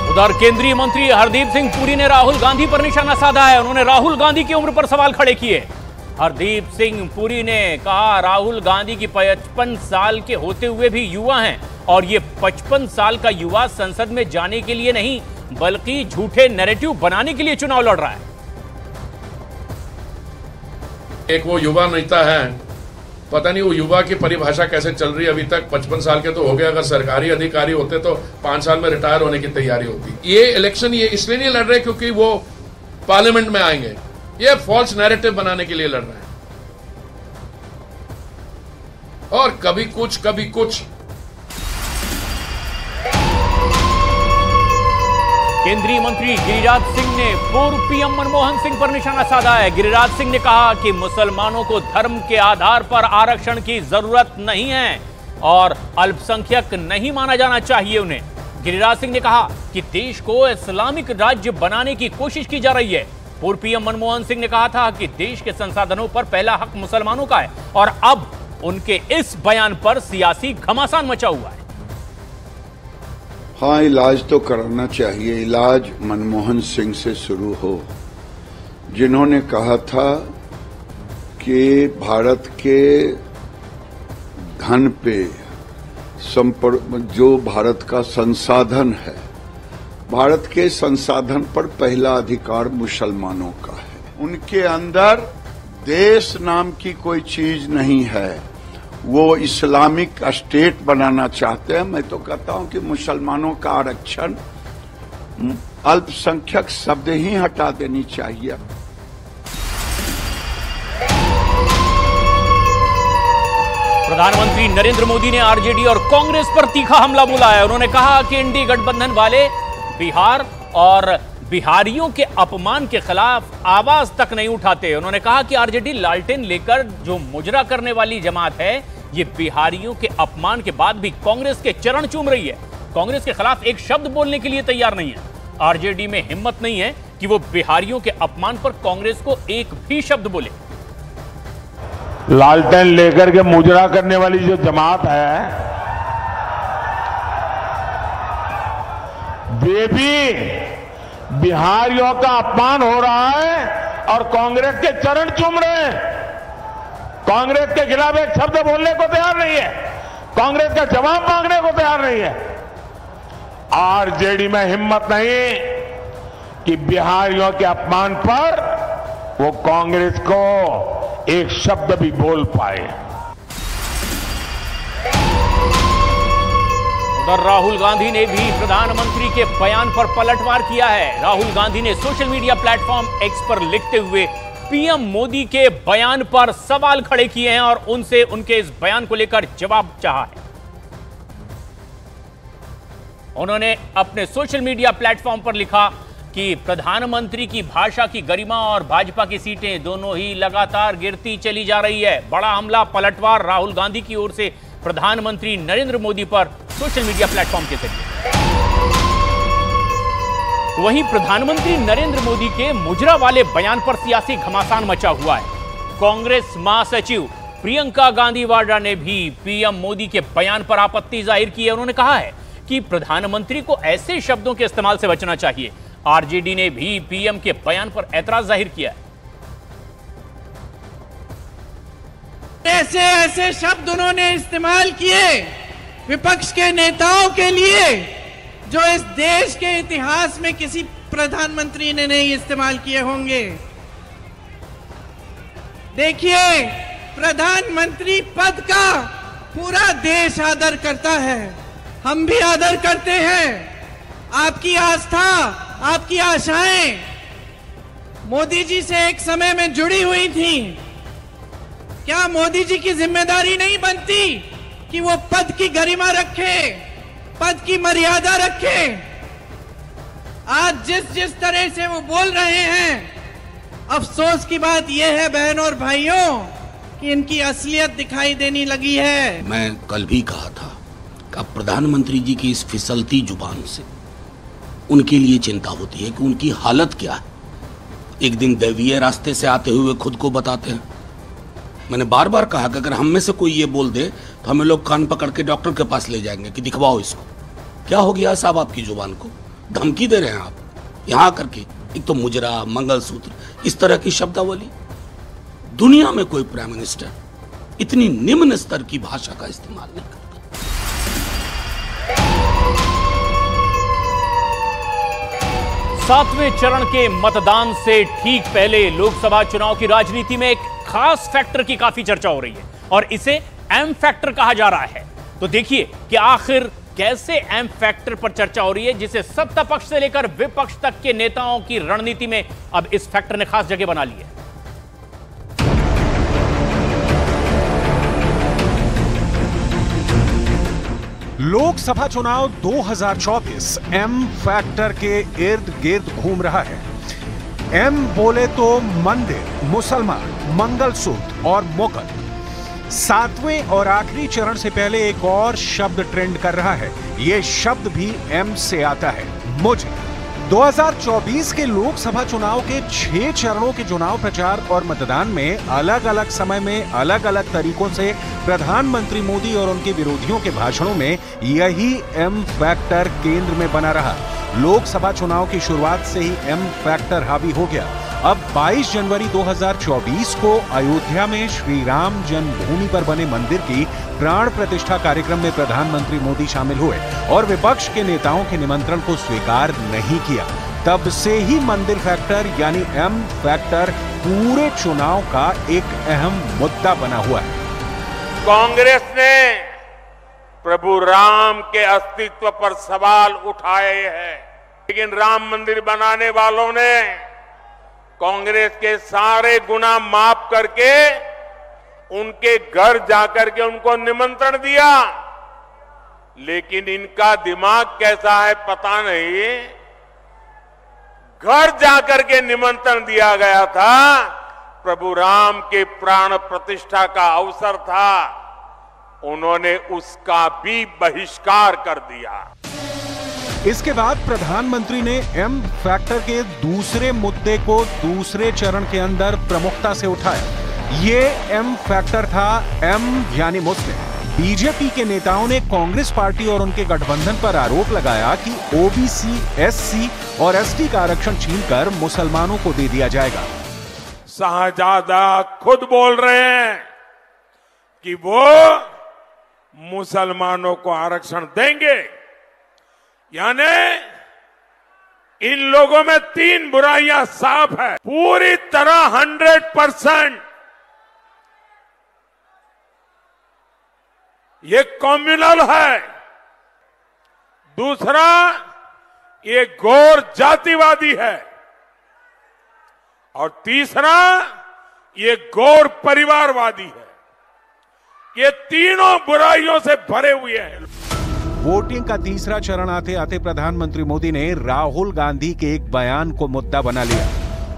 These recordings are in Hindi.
उधर केंद्रीय मंत्री हरदीप सिंह पुरी ने राहुल गांधी पर निशाना साधा है। उन्होंने राहुल गांधी की उम्र पर सवाल खड़े किए। हरदीप सिंह पुरी ने कहा राहुल गांधी की 55 साल के होते हुए भी युवा हैं और ये 55 साल का युवा संसद में जाने के लिए नहीं बल्कि झूठे नैरेटिव बनाने के लिए चुनाव लड़ रहा है। एक वो युवा नेता है, पता नहीं वो युवा की परिभाषा कैसे चल रही है अभी तक। 55 साल के तो हो गए, अगर सरकारी अधिकारी होते तो 5 साल में रिटायर होने की तैयारी होती। ये इलेक्शन ये इसलिए नहीं लड़ रहे क्योंकि वो पार्लियामेंट में आएंगे, ये फॉल्स नैरेटिव बनाने के लिए लड़ रहे हैं। और कभी कुछ कभी कुछ। केंद्रीय मंत्री गिरिराज सिंह ने पूर्व पीएम मनमोहन सिंह पर निशाना साधा है। गिरिराज सिंह ने कहा कि मुसलमानों को धर्म के आधार पर आरक्षण की जरूरत नहीं है और अल्पसंख्यक नहीं माना जाना चाहिए उन्हें। गिरिराज सिंह ने कहा कि देश को इस्लामिक राज्य बनाने की कोशिश की जा रही है। पूर्व पीएम मनमोहन सिंह ने कहा था कि देश के संसाधनों पर पहला हक मुसलमानों का है और अब उनके इस बयान पर सियासी घमासान मचा हुआ है। हाँ, इलाज तो कराना चाहिए। इलाज मनमोहन सिंह से शुरू हो, जिन्होंने कहा था कि भारत के धन पे जो भारत का संसाधन है, भारत के संसाधन पर पहला अधिकार मुसलमानों का है। उनके अंदर देश नाम की कोई चीज नहीं है। वो इस्लामिक स्टेट बनाना चाहते हैं। मैं तो कहता हूं कि मुसलमानों का आरक्षण, अल्पसंख्यक शब्द ही हटा देनी चाहिए। प्रधानमंत्री नरेंद्र मोदी ने आरजेडी और कांग्रेस पर तीखा हमला बोला है। उन्होंने कहा कि इंडी गठबंधन वाले बिहार और बिहारियों के अपमान के खिलाफ आवाज तक नहीं उठाते। उन्होंने कहा कि आरजेडी लालटेन लेकर जो मुजरा करने वाली जमात है, ये बिहारियों के अपमान के बाद भी कांग्रेस के चरण चूम रही है। कांग्रेस के खिलाफ एक शब्द बोलने के लिए तैयार नहीं है। आरजेडी में हिम्मत नहीं है कि वो बिहारियों के अपमान पर कांग्रेस को एक भी शब्द बोले। लालटेन लेकर के मुजरा करने वाली जो जमात है, वे भी बिहारियों का अपमान हो रहा है और कांग्रेस के चरण चूम रहे हैं। कांग्रेस के खिलाफ एक शब्द बोलने को तैयार नहीं है, कांग्रेस का जवाब मांगने को तैयार नहीं है। आरजेडी में हिम्मत नहीं कि बिहारियों के अपमान पर वो कांग्रेस को एक शब्द भी बोल पाए। उधर राहुल गांधी ने भी प्रधानमंत्री के बयान पर पलटवार किया है। राहुल गांधी ने सोशल मीडिया प्लेटफॉर्म एक्स पर लिखते हुए पीएम मोदी के बयान पर सवाल खड़े किए हैं और उनसे उनके इस बयान को लेकर जवाब चाहा है। उन्होंने अपने सोशल मीडिया प्लेटफॉर्म पर लिखा कि प्रधानमंत्री की भाषा की गरिमा और भाजपा की सीटें दोनों ही लगातार गिरती चली जा रही है। बड़ा हमला, पलटवार राहुल गांधी की ओर से प्रधानमंत्री नरेंद्र मोदी पर सोशल मीडिया प्लेटफॉर्म के जरिए। वहीं प्रधानमंत्री नरेंद्र मोदी के मुजरा वाले बयान पर सियासी घमासान मचा हुआ है। कांग्रेस महासचिव प्रियंका गांधी वाड्रा ने भी पीएम मोदी के बयान पर आपत्ति जाहिर की है। उन्होंने कहा है कि प्रधानमंत्री को ऐसे शब्दों के इस्तेमाल से बचना चाहिए। आरजेडी ने भी पीएम के बयान पर ऐतराज जाहिर किया है। ऐसे ऐसे शब्द उन्होंने इस्तेमाल किए विपक्ष के नेताओं के लिए जो इस देश के इतिहास में किसी प्रधानमंत्री ने नहीं इस्तेमाल किए होंगे। देखिए, प्रधानमंत्री पद का पूरा देश आदर करता है, हम भी आदर करते हैं। आपकी आस्था, आपकी आशाएं मोदी जी से एक समय में जुड़ी हुई थी। क्या मोदी जी की जिम्मेदारी नहीं बनती कि वो पद की गरिमा रखे, पद की मर्यादा रखे? आज जिस तरह से वो बोल रहे हैं, अफसोस की बात यह है बहनों और भाइयों कि इनकी असलियत दिखाई देने लगी है। मैं कल भी कहा था कि अब प्रधानमंत्री जी की इस फिसलती जुबान से उनके लिए चिंता होती है कि उनकी हालत क्या है। एक दिन दैवीय रास्ते से आते हुए खुद को बताते हैं। मैंने बार बार कहा कि अगर हम में से कोई ये बोल दे तो हमें लोग कान पकड़ के डॉक्टर के पास ले जाएंगे कि दिखवाओ इसको। क्या हो गया साहब आपकी जुबान को? धमकी दे रहे हैं आप यहां करके। एक तो मुजरा, मंगलसूत्र, इस तरह की शब्दावली। दुनिया में कोई प्राइम मिनिस्टर इतनी निम्न स्तर की भाषा का इस्तेमाल नहीं करता। सातवें चरण के मतदान से ठीक पहले लोकसभा चुनाव की राजनीति में एक खास फैक्टर की काफी चर्चा हो रही है और इसे एम फैक्टर कहा जा रहा है। तो देखिए कि आखिर कैसे एम फैक्टर पर चर्चा हो रही है, जिसे सत्ता पक्ष से लेकर विपक्ष तक के नेताओं की रणनीति में अब इस फैक्टर ने खास जगह बना ली है। लोकसभा चुनाव 2024 एम फैक्टर के इर्द गिर्द घूम रहा है। एम बोले तो मंदिर, मुसलमान, मंगलसूत्र और मुगल। सातवें और आखिरी चरण से पहले एक और शब्द ट्रेंड कर रहा है। यह शब्द भी एम से आता है, मुझे। 2024 के लोकसभा चुनाव के 6 चरणों के चुनाव प्रचार और मतदान में अलग अलग समय में अलग अलग तरीकों से प्रधानमंत्री मोदी और उनके विरोधियों के भाषणों में यही एम फैक्टर केंद्र में बना रहा। लोकसभा चुनाव की शुरुआत से ही एम फैक्टर हावी हो गया। अब 22 जनवरी 2024 को अयोध्या में श्री राम जन्मभूमि पर बने मंदिर की प्राण प्रतिष्ठा कार्यक्रम में प्रधानमंत्री मोदी शामिल हुए और विपक्ष के नेताओं के निमंत्रण को स्वीकार नहीं किया। तब से ही मंदिर फैक्टर यानी एम फैक्टर पूरे चुनाव का एक अहम मुद्दा बना हुआ है। कांग्रेस ने प्रभु राम के अस्तित्व पर सवाल उठाए हैं, लेकिन राम मंदिर बनाने वालों ने कांग्रेस के सारे गुनाह माफ करके उनके घर जाकर के उनको निमंत्रण दिया। लेकिन इनका दिमाग कैसा है पता नहीं। घर जाकर के निमंत्रण दिया गया था, प्रभु राम के प्राण प्रतिष्ठा का अवसर था, उन्होंने उसका भी बहिष्कार कर दिया। इसके बाद प्रधानमंत्री ने एम फैक्टर के दूसरे मुद्दे को दूसरे चरण के अंदर प्रमुखता से उठाया। ये एम फैक्टर था एम यानी मुस्लिम। बीजेपी के नेताओं ने कांग्रेस पार्टी और उनके गठबंधन पर आरोप लगाया कि ओबीसी, एससी और एसटी का आरक्षण छीनकर मुसलमानों को दे दिया जाएगा। शाहजादा खुद बोल रहे हैं कि वो मुसलमानों को आरक्षण देंगे। यानी इन लोगों में 3 बुराइयां साफ है। पूरी तरह 100% ये कम्युनल है। दूसरा, ये घोर जातिवादी है। और तीसरा, ये घोर परिवारवादी है। ये तीनों बुराइयों से भरे हुए हैं। वोटिंग का तीसरा चरण आते आते प्रधानमंत्री मोदी ने राहुल गांधी के एक बयान को मुद्दा बना लिया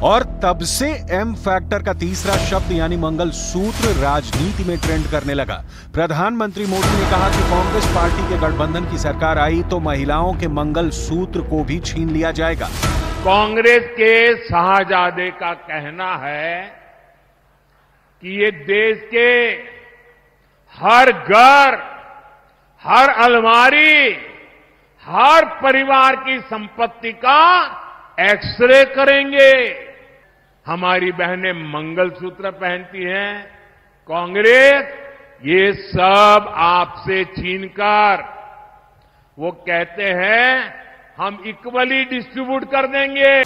और तब से एम फैक्टर का तीसरा शब्द यानी मंगलसूत्र राजनीति में ट्रेंड करने लगा। प्रधानमंत्री मोदी ने कहा कि कांग्रेस पार्टी के गठबंधन की सरकार आई तो महिलाओं के मंगलसूत्र को भी छीन लिया जाएगा। कांग्रेस के शाहजादे का कहना है कि ये देश के हर घर, हर अलमारी, हर परिवार की संपत्ति का एक्सरे करेंगे। हमारी बहनें मंगलसूत्र पहनती हैं। कांग्रेस ये सब आपसे छीनकर वो कहते हैं हम इक्वली डिस्ट्रीब्यूट कर देंगे।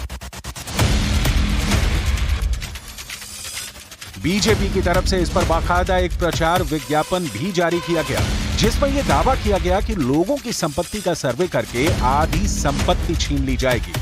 बीजेपी की तरफ से इस पर बाकायदा एक प्रचार विज्ञापन भी जारी किया गया जिसमें यह दावा किया गया कि लोगों की संपत्ति का सर्वे करके आधी संपत्ति छीन ली जाएगी।